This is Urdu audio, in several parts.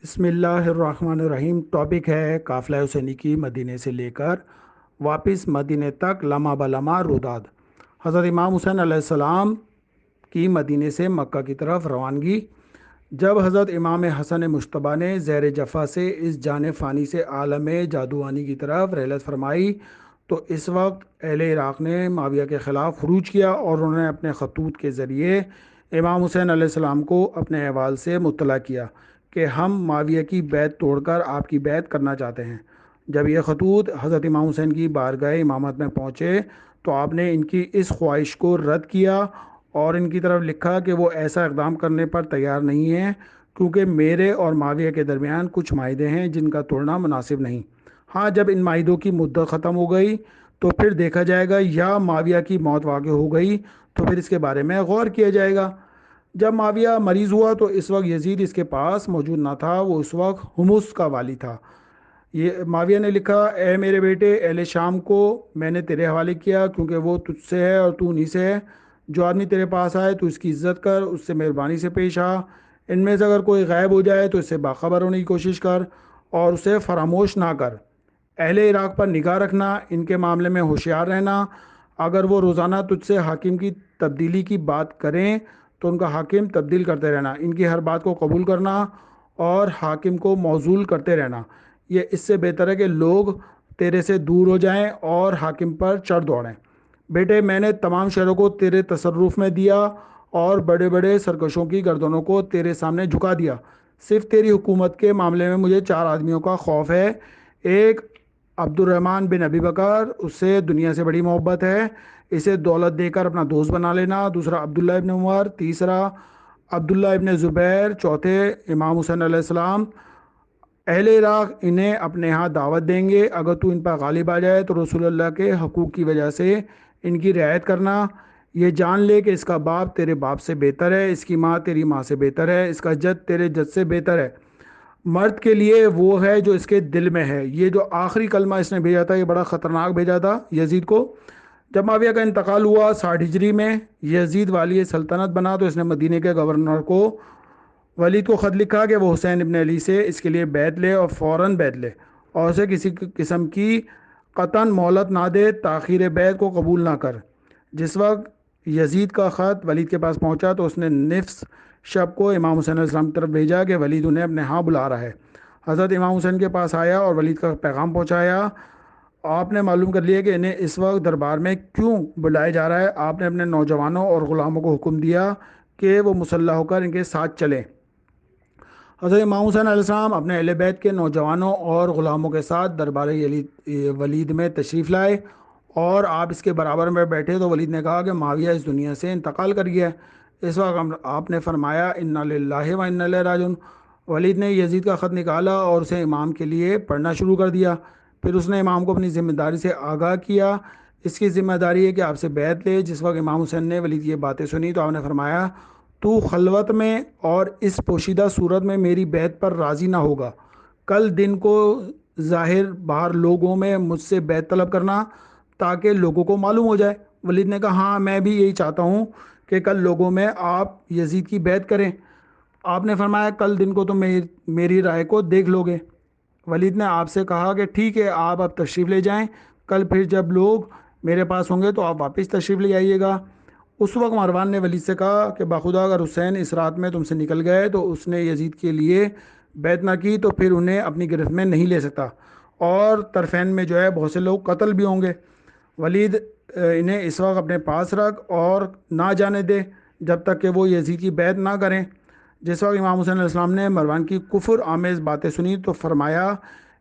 بسم اللہ الرحمن الرحیم۔ ٹاپک ہے قافلہ حسینی کی مدینے سے لے کر واپس مدینے تک لمحہ بلمحہ روداد۔ حضرت امام حسین علیہ السلام کی مدینے سے مکہ کی طرف روانگی۔ جب حضرت امام حسن مجتبیٰ نے زیر جفا سے اس جان فانی سے عالم جادوانی کی طرف رحلت فرمائی تو اس وقت اہل عراق نے معاویہ کے خلاف خروج کیا اور انہوں نے اپنے خطوط کے ذریعے امام حسین علیہ السلام کو اپنے احوال سے مطلع کیا کہ ہم معاویہ کی بیعت توڑ کر آپ کی بیعت کرنا چاہتے ہیں۔ جب یہ خطوط حضرت امام حسین کی بارگاہ امامت میں پہنچے تو آپ نے ان کی اس خواہش کو رد کیا اور ان کی طرف لکھا کہ وہ ایسا اقدام کرنے پر تیار نہیں ہیں کیونکہ میرے اور معاویہ کے درمیان کچھ معاہدے ہیں جن کا توڑنا مناسب نہیں۔ ہاں، جب ان معاہدوں کی مدت ختم ہو گئی تو پھر دیکھا جائے گا، یا معاویہ کی موت واقع ہو گئی تو پھر اس کے بارے میں غور کیا جائے گا۔ جب معاویہ مریض ہوا تو اس وقت یزید اس کے پاس موجود نہ تھا، وہ اس وقت حمص کا والی تھا۔ یہ معاویہ نے لکھا: اے میرے بیٹے، اہل شام کو میں نے تیرے حوالے کیا کیونکہ وہ تجھ سے ہے اور تو انہی سے ہے۔ جو آدمی تیرے پاس آئے تو اس کی عزت کر، اس سے مہربانی سے پیش آ۔ ان میں سے اگر کوئی غائب ہو جائے تو اس سے باخبر ہونے کی کوشش کر اور اسے فراموش نہ کر۔ اہل عراق پر نگاہ رکھنا، ان کے معاملے میں ہوشیار رہنا۔ اگر وہ روزانہ تجھ سے حاکم کی تبدیلی کی بات کریں تو ان کا حاکم تبدیل کرتے رہنا، ان کی ہر بات کو قبول کرنا اور حاکم کو موصول کرتے رہنا۔ یہ اس سے بہتر ہے کہ لوگ تیرے سے دور ہو جائیں اور حاکم پر چڑھ دوڑیں۔ بیٹے، میں نے تمام شہروں کو تیرے تصرف میں دیا اور بڑے بڑے سرکشوں کی گردنوں کو تیرے سامنے جھکا دیا۔ صرف تیری حکومت کے معاملے میں مجھے 4 آدمیوں کا خوف ہے۔ ایک عبد الرحمن بن ابی بکر، اس سے دنیا سے بڑی محبت ہے، اسے دولت دے کر اپنا دوست بنا لینا۔ دوسرا عبداللہ ابن عمر، تیسرا عبداللہ ابن زبیر، چوتھے امام حسین علیہ السلام۔ اہل عراق انہیں اپنے ہاں دعوت دیں گے، اگر تو ان پر غالب آ جائے تو رسول اللہ کے حقوق کی وجہ سے ان کی رعایت کرنا۔ یہ جان لے کہ اس کا باپ تیرے باپ سے بہتر ہے، اس کی ماں تیری ماں سے بہتر ہے، اس کا جد تیرے جد سے بہتر ہے۔ مرد کے لیے وہ ہے جو اس کے دل میں ہے۔ یہ جو آخری کلمہ اس نے بھیجا تھا یہ بڑا خطرناک بھیجا تھا یزید کو۔ جب معاویہ کا انتقال ہوا 60 ہجری میں، یزید والی سلطنت بنا تو اس نے مدینے کے گورنر کو ولید کو خط لکھا کہ وہ حسین ابن علی سے اس کے لیے بیعت لے اور فوراً بیعت لے اور اسے کسی قسم کی قطعاً مہلت نہ دے، تاخیر بیعت کو قبول نہ کر۔ جس وقت یزید کا خط ولید کے پاس پہنچا تو اس نے نفس شب کو امام حسین علیہ السلام کی طرف بھیجا کہ ولید انہیں اپنے ہاں بلا رہا ہے۔ حضرت امام حسین کے پاس آیا اور ولید کا پیغام پہنچایا۔ آپ نے معلوم کر لیا کہ انہیں اس وقت دربار میں کیوں بلائے جا رہا ہے۔ آپ نے اپنے نوجوانوں اور غلاموں کو حکم دیا کہ وہ مسلح ہو کر ان کے ساتھ چلیں۔ حضرت امام حسین علیہ السلام اپنے اہل بیت کے نوجوانوں اور غلاموں کے ساتھ دربار ولید میں تشریف لائے اور آپ اس کے برابر میں بیٹھے تو ولید نے کہا کہ معاویہ اس دنیا سے انتقال کر گیا ہے۔ اس وقت آپ نے فرمایا انا للہ و انا الیہ راجعون۔ ولید نے یزید کا خط نکالا اور اسے امام کے لیے پڑھنا شروع کر دیا۔ پھر اس نے امام کو اپنی ذمہ داری سے آگاہ کیا۔ اس کی ذمہ داری ہے کہ آپ سے بیعت لے۔ جس وقت امام حسین نے ولید کی یہ باتیں سنی تو آپ نے فرمایا تو خلوت میں اور اس پوشیدہ صورت میں میری بیعت پر راضی نہ ہوگا، کل دن کو ظاہر باہر لوگوں میں مجھ سے بیعت طلب کرنا تاکہ لوگوں کو معلوم ہو جائے۔ ولید نے کہا ہاں، میں بھی یہی چاہتا ہوں کہ کل لوگوں میں آپ یزید کی بیعت کریں۔ آپ نے فرمایا کل دن کو تم میری رائے کو دیکھ لو گے۔ ولید نے آپ سے کہا کہ ٹھیک ہے، آپ اب تشریف لے جائیں، کل پھر جب لوگ میرے پاس ہوں گے تو آپ واپس تشریف لے آئیے گا۔ اس وقت مروان نے ولید سے کہا کہ باخدا اگر حسین اس رات میں تم سے نکل گئے تو اس نے یزید کے لیے بیعت نہ کی تو پھر انہیں اپنی گرفت میں نہیں لے سکتا اور طرفین میں جو ہے بہت سے لوگ قتل بھی ہوں گے۔ ولید انہیں اس وقت اپنے پاس رکھ اور نہ جانے دے جب تک کہ وہ یزید کی بیعت نہ کریں۔ جس وقت امام حسین علیہ السلام نے مروان کی کفر آمیز باتیں سنی تو فرمایا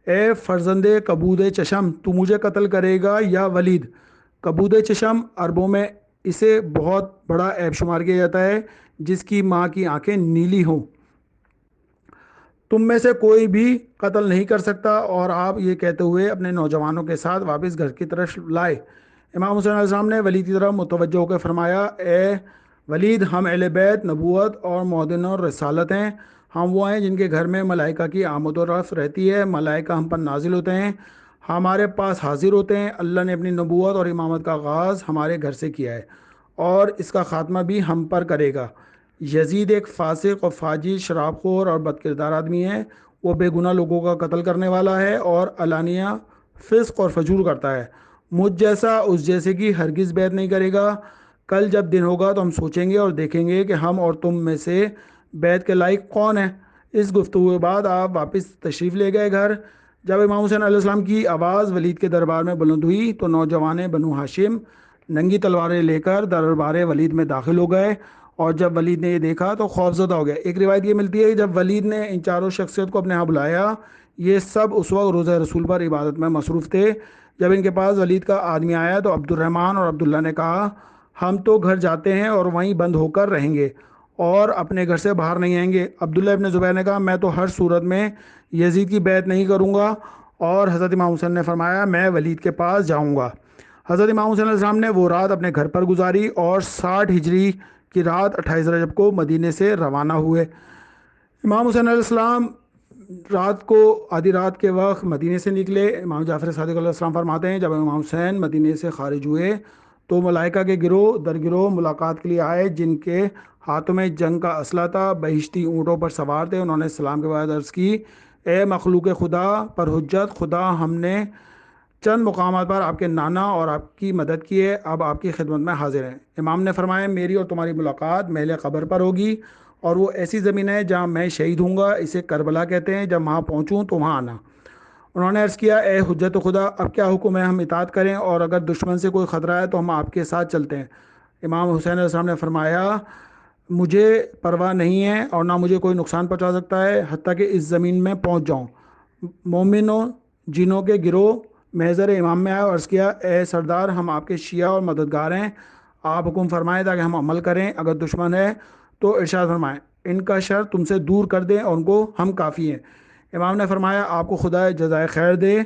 اے فرزند کبود چشم، تو مجھے قتل کرے گا یا ولید؟ کبود چشم عربوں میں اسے بہت بڑا عیب شمار کیا جاتا ہے جس کی ماں کی آنکھیں نیلی ہوں۔ تم میں سے کوئی بھی قتل نہیں کر سکتا۔ اور آپ یہ کہتے ہوئے اپنے نوجوانوں کے ساتھ واپس گھر کی طرف لائے۔ امام حسین علیہ السلام نے ولید کی طرف متوجہ ہو کر فرمایا اے ولید، ہم اہل بیت نبوت اور معدن اور رسالت ہیں۔ ہم وہ ہیں جن کے گھر میں ملائکہ کی آمد و رفت رہتی ہے، ملائکہ ہم پر نازل ہوتے ہیں، ہمارے پاس حاضر ہوتے ہیں۔ اللہ نے اپنی نبوت اور امامت کا آغاز ہمارے گھر سے کیا ہے اور اس کا خاتمہ بھی ہم پر کرے گا۔ یزید ایک فاسق اور فاجر، شراب خور اور بد کردار آدمی ہے۔ وہ بے گناہ لوگوں کا قتل کرنے والا ہے اور علانیہ فسق اور فجور کرتا ہے۔ مجھ جیسا اس جیسے کی ہرگز بیعت نہیں کرے گا۔ کل جب دن ہوگا تو ہم سوچیں گے اور دیکھیں گے کہ ہم اور تم میں سے بیعت کے لائق کون ہے۔ اس گفتگو کے بعد آپ واپس تشریف لے گئے گھر۔ جب امام حسین علیہ السلام کی آواز ولید کے دربار میں بلند ہوئی تو نوجوان بنو ہاشم ننگی تلواریں لے کر دربار ولید میں داخل ہو گئے، اور جب ولید نے یہ دیکھا تو خوفزدہ ہو گیا۔ ایک روایت یہ ملتی ہے کہ جب ولید نے ان چاروں شخصیت کو اپنے ہاں بلایا، یہ سب اس وقت روزہ رسول پر عبادت میں مصروف تھے۔ جب ان کے پاس ولید کا آدمی آیا تو عبد الرحمن اور عبداللہ نے کہا، ہم تو گھر جاتے ہیں اور وہیں بند ہو کر رہیں گے اور اپنے گھر سے باہر نہیں آئیں گے۔ عبداللہ ابن زبیر نے کہا، میں تو ہر صورت میں یزید کی بیعت نہیں کروں گا، اور حضرت امام حسین نے فرمایا، میں ولید کے پاس جاؤں گا۔ حضرت امام حسین علیہ السلام نے وہ رات اپنے گھر پر گزاری اور 60 ہجری کی رات 28 رجب کو مدینے سے روانہ ہوئے۔ امام حسین علیہ السلام رات کو آدھی رات کے وقت مدینے سے نکلے۔ امام جعفر صادق علیہ السلام فرماتے ہیں، جب امام حسین مدینے سے خارج ہوئے تو ملائکہ کے گروہ در گروہ ملاقات کے لیے آئے، جن کے ہاتھوں میں جنگ کا اسلحہ تھا، بہشتی اونٹوں پر سوار تھے۔ انہوں نے سلام کے بعد عرض کی، اے مخلوق خدا پر حجت خدا، ہم نے چند مقامات پر آپ کے نانا اور آپ کی مدد کی ہے، اب آپ کی خدمت میں حاضر ہیں۔ امام نے فرمایا، میری اور تمہاری ملاقات محل قبر پر ہوگی، اور وہ ایسی زمین ہے جہاں میں شہید ہوں گا، اسے کربلا کہتے ہیں، جب وہاں پہنچوں تو وہاں آنا۔ انہوں نے عرض کیا، اے حجت خدا، اب کیا حکم ہے؟ ہم اطاعت کریں، اور اگر دشمن سے کوئی خطرہ ہے تو ہم آپ کے ساتھ چلتے ہیں۔ امام حسین علیہ السلام نے فرمایا، مجھے پرواہ نہیں ہے اور نہ مجھے کوئی نقصان پہنچا سکتا ہے حتیٰ کہ اس زمین میں پہنچ جاؤں۔ مومنوں جنوں کے گروہ محضر امام میں آئے اور عرض کیا، اے سردار، ہم آپ کے شیعہ اور مددگار ہیں، آپ حکم فرمائیں تاکہ ہم عمل کریں، اگر دشمن ہے تو ارشاد فرمائیں، ان کا شر تم سے دور کر دیں اور ان کو ہم کافی ہیں۔ امام نے فرمایا، آپ کو خدا جزائے خیر دے،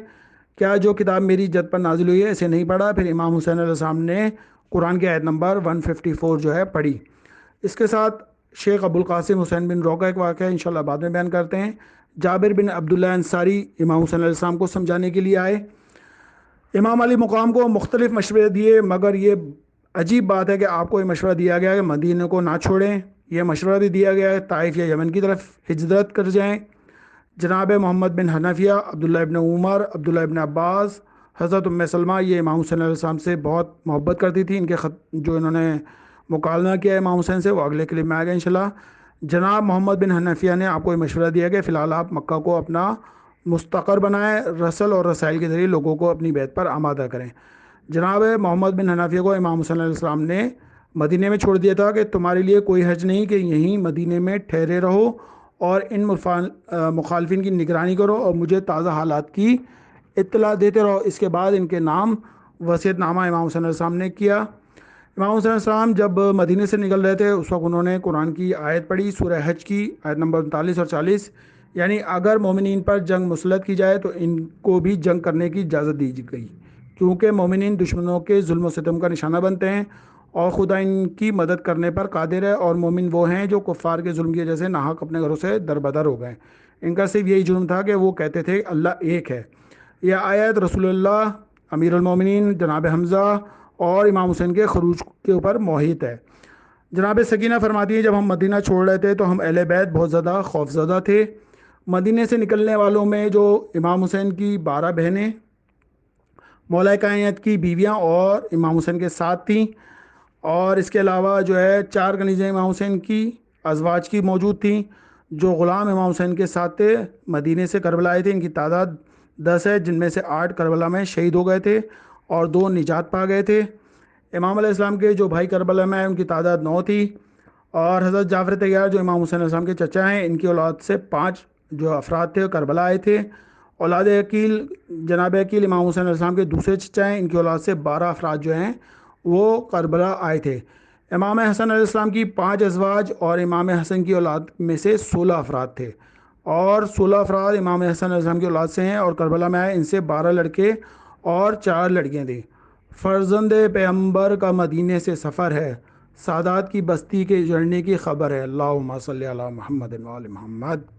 کیا جو کتاب میری جد پر نازل ہوئی ہے اسے نہیں پڑھا؟ پھر امام حسین علیہ السلام نے قرآن کی آیت نمبر 154 جو ہے پڑھی۔ اس کے ساتھ شیخ ابو القاسم حسین بن روقہ ایک واقعہ انشاءاللہ بعد میں بیان کرتے ہیں۔ جابر بن عبداللہ انصاری امام حسین علیہ السلام کو سمجھانے کے لیے آئے۔ امام علی مقام کو مختلف مشورے دیے، مگر یہ عجیب بات ہے کہ آپ کو یہ مشورہ دیا گیا کہ مدینہ کو نہ چھوڑیں۔ یہ مشورہ بھی دیا گیا ہے طائف یا یمن کی طرف ہجرت کر جائیں۔ جناب محمد بن حنفیہ، عبداللہ ابن عمر، عبداللہ ابن عباس، حضرت ام سلمہ، یہ امام حسین علیہ السلام سے بہت محبت کرتی تھی۔ ان کے خط جو انہوں نے مکالمہ کیا ہے امام حسین سے، وہ اگلے کلپ میں آ گئے انشاءاللہ۔ جناب محمد بن حنفیہ نے آپ کو یہ مشورہ دیا کہ فی الحال آپ مکہ کو اپنا مستقر بنائیں، رسل اور رسائل کے ذریعے لوگوں کو اپنی بیعت پر آمادہ کریں۔ جناب محمد بن حنفیہ کو امام حسین علیہ السلام نے مدینے میں چھوڑ دیا تھا کہ تمہارے لیے کوئی حرج نہیں کہ یہیں مدینے میں ٹھہرے رہو اور ان مخالفین کی نگرانی کرو اور مجھے تازہ حالات کی اطلاع دیتے رہو۔ اس کے بعد ان کے نام وصیت نامہ امام حسین علیہ السلام نے کیا۔ امام حسین علیہ السلام جب مدینے سے نکل رہے تھے اس وقت انہوں نے قرآن کی آیت پڑھی، سورہ حج کی آیت نمبر 39 اور 40، یعنی اگر مومنین پر جنگ مسلط کی جائے تو ان کو بھی جنگ کرنے کی اجازت دی گئی، کیونکہ مومنین دشمنوں کے ظلم و ستم کا نشانہ بنتے ہیں اور خدا ان کی مدد کرنے پر قادر ہے، اور مومن وہ ہیں جو کفار کے ظلم کی وجہ سے ناحق اپنے گھروں سے دربدر ہو گئے۔ ان کا صرف یہی جرم تھا کہ وہ کہتے تھے اللہ ایک ہے۔ یہ آیت رسول اللہ، امیر المومنین جناب حمزہ اور امام حسین کے خروج کے اوپر محیط ہے۔ جناب سکینہ فرماتی ہے، جب ہم مدینہ چھوڑ رہے تھے تو ہم اہل بیت بہت زیادہ خوفزدہ تھے۔ مدینے سے نکلنے والوں میں جو امام حسین کی 12 بہنیں، مولا کائنات کی بیویاں اور امام حسین کے ساتھ تھیں، اور اس کے علاوہ جو ہے 4 کنیزیں امام حسین کی ازواج کی موجود تھیں جو غلام امام حسین کے ساتھ تھے، مدینے سے کربلا آئے تھے۔ ان کی تعداد 10 ہے، جن میں سے 8 کربلا میں شہید ہو گئے تھے اور 2 نجات پا گئے تھے۔ امام علیہ السلام کے جو بھائی کربلا میں آئے ان کی تعداد 9 تھی، اور حضرت جعفر طیار جو امام حسین علیہ السلام کے چچا ہیں، ان کی اولاد سے 5 جو افراد تھے کربلا آئے تھے۔ اولاد عقیل، جناب عقیل امام حسین علیہ السلام کے دوسرے چچا ہیں، ان کی اولاد سے 12 افراد جو ہیں وہ کربلا آئے تھے۔ امام حسن علیہ السلام کی 5 ازواج اور امام حسن کی اولاد میں سے 16 افراد تھے، اور 16 افراد امام حسن علیہ السلام کی اولاد سے ہیں اور کربلا میں آئے، ان سے 12 لڑکے اور 4 لڑکیاں تھیں۔ فرزند پیغمبر کا مدینے سے سفر ہے، سادات کی بستی کے جڑنے کی خبر ہے۔ اللہم صلی علی محمد و آل محمد۔